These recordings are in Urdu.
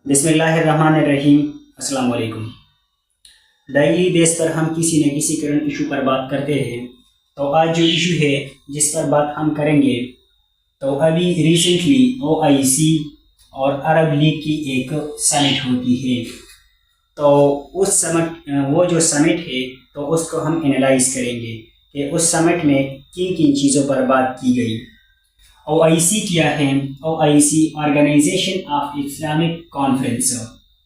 بسم اللہ الرحمن الرحیم۔ السلام علیکم۔ ڈیلی بیس پر ہم کسی نہ کسی کرنٹ ایشو پر بات کرتے ہیں، تو آج جو ایشو ہے جس پر بات ہم کریں گے، تو ابھی ریسنٹلی OIC اور عرب لیگ کی ایک سمٹ ہوتی ہے، تو اس سمٹ وہ جو سمٹ ہے تو اس کو ہم انالائز کریں گے کہ اس سمٹ میں کن کن چیزوں پر بات کی گئی۔ OIC کیا ہے؟ OIC organization of Islamic conference,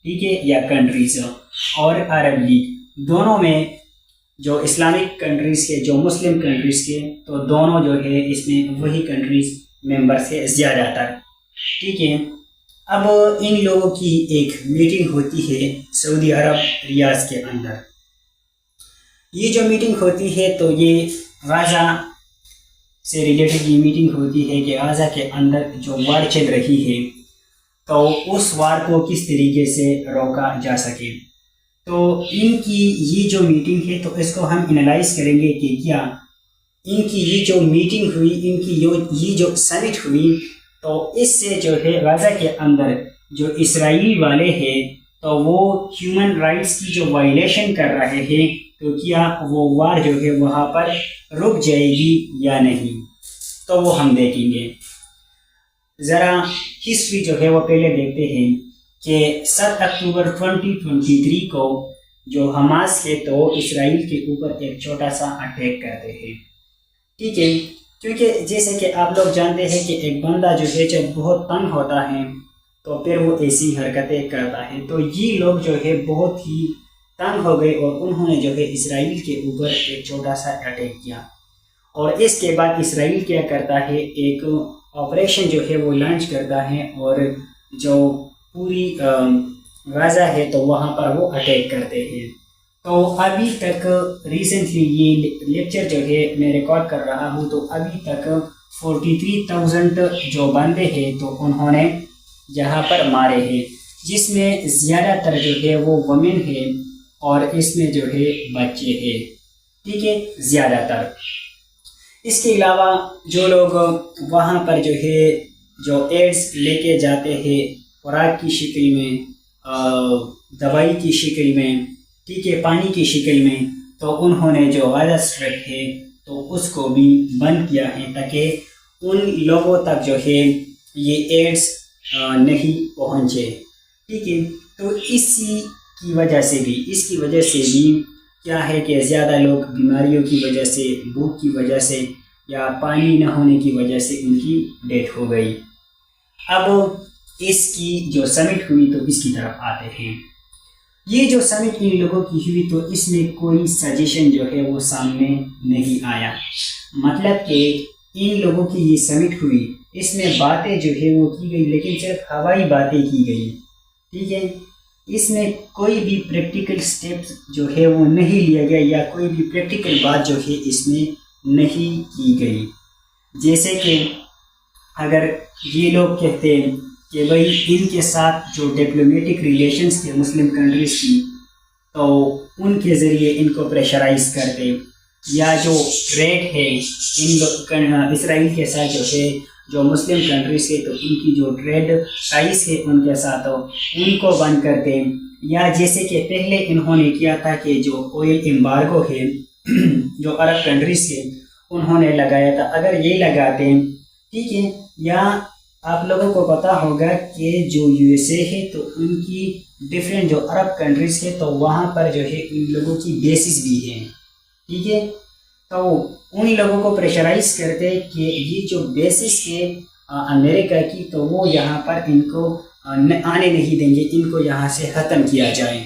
ٹھیک ہے، یا کنٹریز، اور عرب لیگ، دونوں میں جو اسلامک کنٹریز کے، جو مسلم کنٹریز کے، تو دونوں جو ہے اس میں وہی کنٹریز ممبرس ہے زیادہ تر، ٹھیک ہے۔ اب ان لوگوں کی ایک میٹنگ ہوتی ہے سعودی عرب ریاض کے اندر۔ یہ جو میٹنگ ہوتی ہے تو یہ غزہ سے ریلیٹڈ یہ میٹنگ ہوتی ہے کہ غزہ کے اندر جو وار چل رہی ہے تو اس وار کو کس طریقے سے روکا جا سکے۔ تو ان کی یہ جو میٹنگ ہے تو اس کو ہم انالائز کریں گے کہ کیا ان کی یہ جو میٹنگ ہوئی، ان کی یہ جو سمٹ ہوئی، تو اس سے جو ہے غزہ کے اندر جو اسرائیل والے ہیں تو وہ ہیومن رائٹس کی جو وائلیشن کر رہے ہیں، تو کیا وہ وار جو ہے وہاں پر رک جائے گی یا نہیں، تو وہ ہم دیکھیں گے۔ ذرا ہسٹری جو ہے وہ پہلے دیکھتے ہیں کہ 7 اکتوبر 2023 کو جو حماس ہے تو اسرائیل کے اوپر ایک چھوٹا سا اٹیک کرتے ہیں، ٹھیک ہے، کیونکہ جیسے کہ آپ لوگ جانتے ہیں کہ ایک بندہ جو ہے جب بہت تنگ ہوتا ہے تو پھر وہ ایسی حرکتیں کرتا ہے، تو یہ لوگ جو ہے بہت ہی تنگ ہو گئے اور انہوں نے جو ہے اسرائیل کے اوپر ایک چھوٹا سا اٹیک کیا، اور اس کے بعد اسرائیل کیا کرتا ہے، ایک آپریشن جو ہے وہ لانچ کرتا ہے اور جو پوری غزہ ہے تو وہاں پر وہ اٹیک کرتے ہیں۔ تو ابھی تک ریسنٹلی یہ لیکچر جو ہے میں ریکارڈ کر رہا ہوں، تو ابھی تک 43,000 جو بندے ہیں تو انہوں نے یہاں پر مارے ہیں، جس میں زیادہ تر جو ہے وہ وومن ہے اور اس میں جو ہے بچے ہیں، ٹھیک ہے، زیادہ تر۔ اس کے علاوہ جو لوگ وہاں پر جو ہے جو ایڈز لے کے جاتے ہیں خوراک کی شکل میں، دوائی کی شکل میں، ٹھیک ہے، پانی کی شکل میں، تو انہوں نے جو غزہ اسٹرپ ہے تو اس کو بھی بند کیا ہے تاکہ ان لوگوں تک جو ہے یہ ایڈز نہیں پہنچے، ٹھیک ہے۔ تو اس کی وجہ سے بھی کیا ہے کہ زیادہ لوگ بیماریوں کی وجہ سے، بھوک کی وجہ سے یا پانی نہ ہونے کی وجہ سے ان کی ڈیتھ ہو گئی۔ اب اس کی جو سمٹ ہوئی تو اس کی طرف آتے ہیں۔ یہ جو سمٹ ان لوگوں کی ہوئی تو اس میں کوئی سجیشن جو ہے وہ سامنے نہیں آیا، مطلب کہ ان لوگوں کی یہ سمٹ ہوئی، اس میں باتیں جو ہے وہ کی گئی لیکن صرف ہوائی باتیں کی گئی، ٹھیک ہے، اس میں کوئی بھی پریکٹیکل سٹیپس جو ہے وہ نہیں لیا گیا یا کوئی بھی پریکٹیکل بات جو ہے اس میں نہیں کی گئی۔ جیسے کہ اگر یہ لوگ کہتے ہیں کہ بھئی ان کے ساتھ جو ڈپلومیٹک ریلیشنز تھے مسلم کنٹریز کی تو ان کے ذریعے ان کو پریشرائز کرتے، یا جو ٹریڈ ہے اسرائیل کے ساتھ جو ہے جو مسلم کنٹریز ہے تو ان کی جو ٹریڈ ٹائز ہے ان کے ساتھ ان کو بند کرتے، یا جیسے کہ پہلے انہوں نے کیا تھا کہ جو آئل ایمبارگو ہے جو عرب کنٹریز کے انہوں نے لگایا تھا، اگر یہ لگاتے، ٹھیک ہے، یا آپ لوگوں کو پتہ ہوگا کہ جو USA ہے تو ان کی ڈفرینٹ جو عرب کنٹریز ہے تو وہاں پر جو ہے ان لوگوں کی بیسز بھی ہیں، ٹھیک ہے، تو ان لوگوں کو پریشرائز کرتے کہ یہ جو بیسس ہے امریکہ کی تو وہ یہاں پر ان کو آنے نہیں دیں گے، ان کو یہاں سے ختم کیا جائے،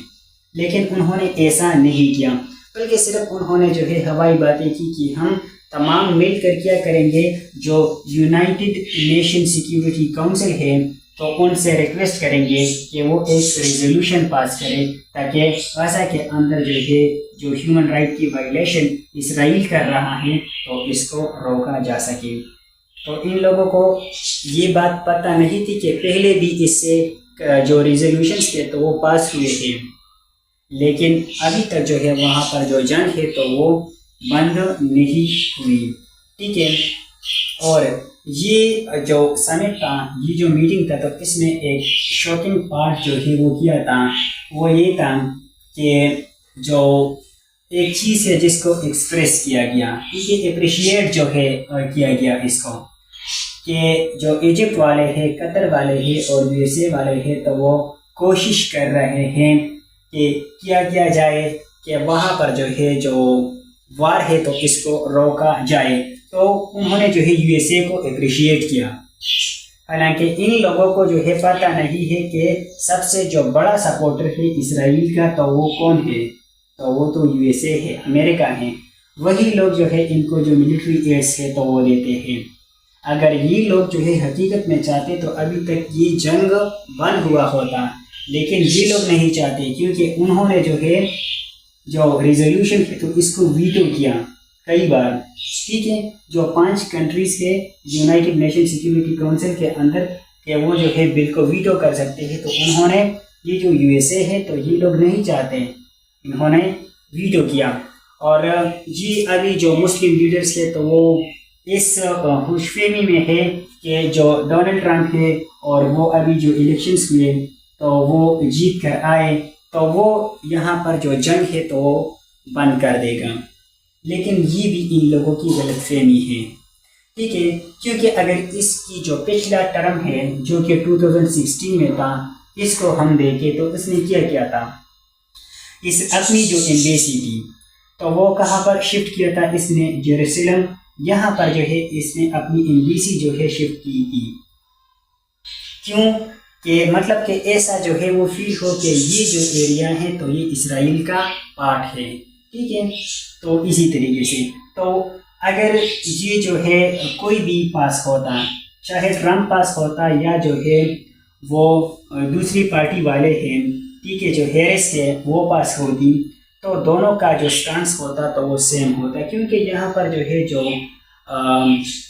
لیکن انہوں نے ایسا نہیں کیا، بلکہ صرف انہوں نے جو ہے ہوائی باتیں کی کہ ہم تمام مل کر کیا کریں گے، جو یونائٹڈ نیشن سیکیورٹی کونسل ہے تو ان سے ریکویسٹ کریں گے کہ وہ ایک ریزولوشن پاس کرے تاکہ غزہ کے اندر جو ہے جو ہیومن رائٹ کی وائلیشن اسرائیل کر رہا ہے تو اس کو روکا جا سکے۔ تو ان لوگوں کو یہ بات پتہ نہیں تھی کہ پہلے بھی اس سے جو ریزولوشنز تھے تو وہ پاس ہوئے تھے، لیکن ابھی تک جو ہے وہاں پر جو جنگ ہے تو وہ بند نہیں ہوئی، ٹھیک ہے۔ اور یہ جو سمٹ تھا، یہ جو میٹنگ تھا، تو اس میں ایک شاکنگ پارٹ جو ہے وہ کیا تھا، وہ یہ تھا کہ جو ایک چیز ہے جس کو ایکسپریس کیا گیا، یہ اپریشیٹ جو ہے کیا گیا اس کو، کہ جو ایجپٹ والے ہیں، قطر والے ہیں اور یو ایس اے والے ہیں، تو وہ کوشش کر رہے ہیں کہ کیا جائے کہ وہاں پر جو ہے جو وار ہے تو اس کو روکا جائے۔ تو انہوں نے جو ہے یو ایس اے کو اپریشیٹ کیا، حالانکہ ان لوگوں کو جو ہے پتہ نہیں ہے کہ سب سے جو بڑا سپورٹر ہے اسرائیل کا تو وہ کون ہے، تو وہ تو یو ایس اے ہے، امریکہ ہے۔ وہی لوگ جو ہے ان کو جو ملٹری ایڈز ہے تو وہ دیتے ہیں۔ اگر یہ لوگ جو ہے حقیقت میں چاہتے تو ابھی تک یہ جنگ بند ہوا ہوتا، لیکن یہ لوگ نہیں چاہتے، کیونکہ انہوں نے جو ہے جو ریزولوشن ہے تو اس کو ویٹو کیا کئی بار، ٹھیک ہے، جو 5 کنٹریز کے یونائٹڈ نیشن سیکیورٹی کونسل کے اندر کہ وہ جو ہے بل کو ویٹو کر سکتے ہیں، تو انہوں نے یہ جو یو ایس اے ہے تو یہ لوگ نہیں چاہتے، انہوں نے ویٹو کیا۔ اور جی ابھی جو مسلم لیڈرز ہے تو وہ اس خوش فہمی میں ہے کہ جو ڈونلڈ ٹرمپ ہے اور وہ ابھی جو الیکشنز ہوئے تو وہ جیت کر آئے تو وہ یہاں پر جو جنگ ہے تو وہ بند کر دے گا، لیکن یہ بھی ان لوگوں کی غلط فہمی ہے، ٹھیک ہے، کیونکہ اگر اس کی جو پچھلا ٹرم ہے جو کہ 2016 میں تھا، اس کو ہم دیکھیں تو اس نے کیا تھا، اس اپنی جو ایمبیسی تھی تو وہ کہاں پر شفٹ کیا تھا، اس نے جیروسلم، یہاں پر جو ہے اس نے اپنی ایمبیسی جو ہے شفٹ کی تھی، کیوں کہ مطلب کہ ایسا جو ہے وہ فیل ہو کہ یہ جو ایریا ہے تو یہ اسرائیل کا پارٹ ہے، ٹھیک ہے۔ تو اسی طریقے سے تو اگر یہ جو ہے کوئی بھی پاس ہوتا، چاہے ٹرمپ پاس ہوتا یا جو ہے وہ دوسری پارٹی والے ہیں، ٹھیک ہے، جو ہیرس ہے وہ پاس ہوتی، تو دونوں کا جو سٹانس ہوتا تو وہ سیم ہوتا، کیونکہ یہاں پر جو ہے جو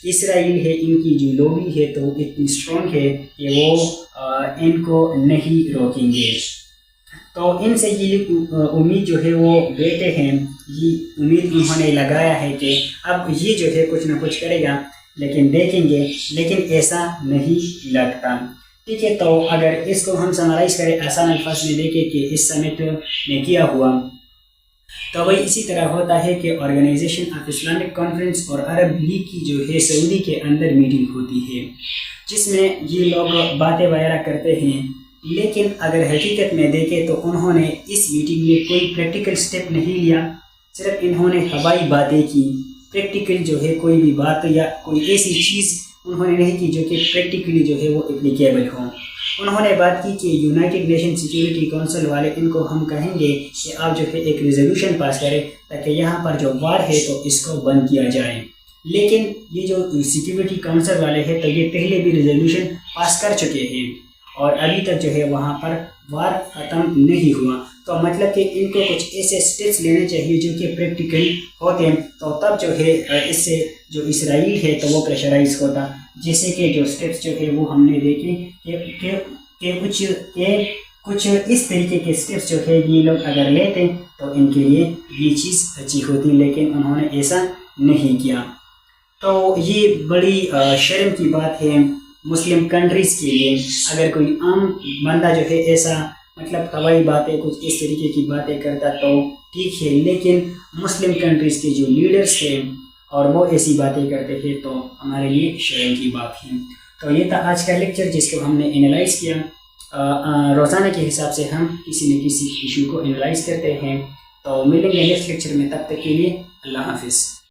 اسرائیل ہے ان کی جو لوبی ہے تو وہ اتنی اسٹرانگ ہے کہ وہ ان کو نہیں روکیں گے۔ تو ان سے یہ امید جو ہے وہ بیٹھے ہیں، یہ امید انہوں نے لگایا ہے کہ اب یہ جو ہے کچھ نہ کچھ کرے گا، لیکن دیکھیں گے، لیکن ایسا نہیں لگتا، ٹھیک ہے۔ تو اگر اس کو ہم سمرائز کریں آسان الفاظ میں دیکھیں کہ اس سمٹ میں کیا ہوا، تو وہی اسی طرح ہوتا ہے کہ آرگنائزیشن آف اسلامک کانفرنس اور عرب لیگ کی جو ہے سعودی کے اندر میٹنگ ہوتی ہے، جس میں یہ لوگ باتیں وغیرہ کرتے ہیں، لیکن اگر حقیقت میں دیکھیں تو انہوں نے اس میٹنگ میں کوئی پریکٹیکل سٹیپ نہیں لیا، صرف انہوں نے ہوائی باتیں کی، پریکٹیکل جو ہے کوئی بھی بات یا کوئی ایسی چیز انہوں نے نہیں کی جو کہ پریکٹیکلی جو ہے وہ اپلیکیبل ہوں۔ انہوں نے بات کی کہ یونائٹڈ نیشن سیکیورٹی کونسل والے ان کو ہم کہیں گے کہ آپ جو ہے ایک ریزولوشن پاس کریں تاکہ یہاں پر جو وار ہے تو اس کو بند کیا جائے، لیکن یہ جو سیکیورٹی کونسل والے ہیں تو یہ پہلے بھی ریزولوشن پاس کر چکے ہیں اور ابھی تک جو ہے وہاں پر وار ختم نہیں ہوا، تو مطلب کہ ان کو کچھ ایسے سٹیپس لینے چاہیے جو کہ پریکٹیکل ہوتے ہیں، تو تب جو ہے اس سے جو اسرائیل ہے تو وہ پریشرائز ہوتا، جیسے کہ جو سٹیپس جو ہے وہ ہم نے دیکھے کہ کچھ اس طریقے کے سٹیپس جو ہے یہ لوگ اگر لیتے تو ان کے لیے یہ چیز اچھی ہوتی، لیکن انہوں نے ایسا نہیں کیا۔ تو یہ بڑی شرم کی بات ہے مسلم کنٹریز کے لیے، اگر کوئی عام بندہ جو ہے ایسا مطلب ہوائی باتیں کچھ اس طریقے کی باتیں کرتا تو ٹھیک ہے، لیکن مسلم کنٹریز کے جو لیڈرز ہیں اور وہ ایسی باتیں کرتے ہیں تو ہمارے لیے شرم کی بات ہے۔ تو یہ تھا آج کا لیکچر جس کو ہم نے انالائز کیا، روزانہ کے حساب سے ہم کسی نہ کسی ایشو کو انالائز کرتے ہیں، تو ملیں گے نیکسٹ لیکچر میں، تب تک کے لیے اللہ حافظ۔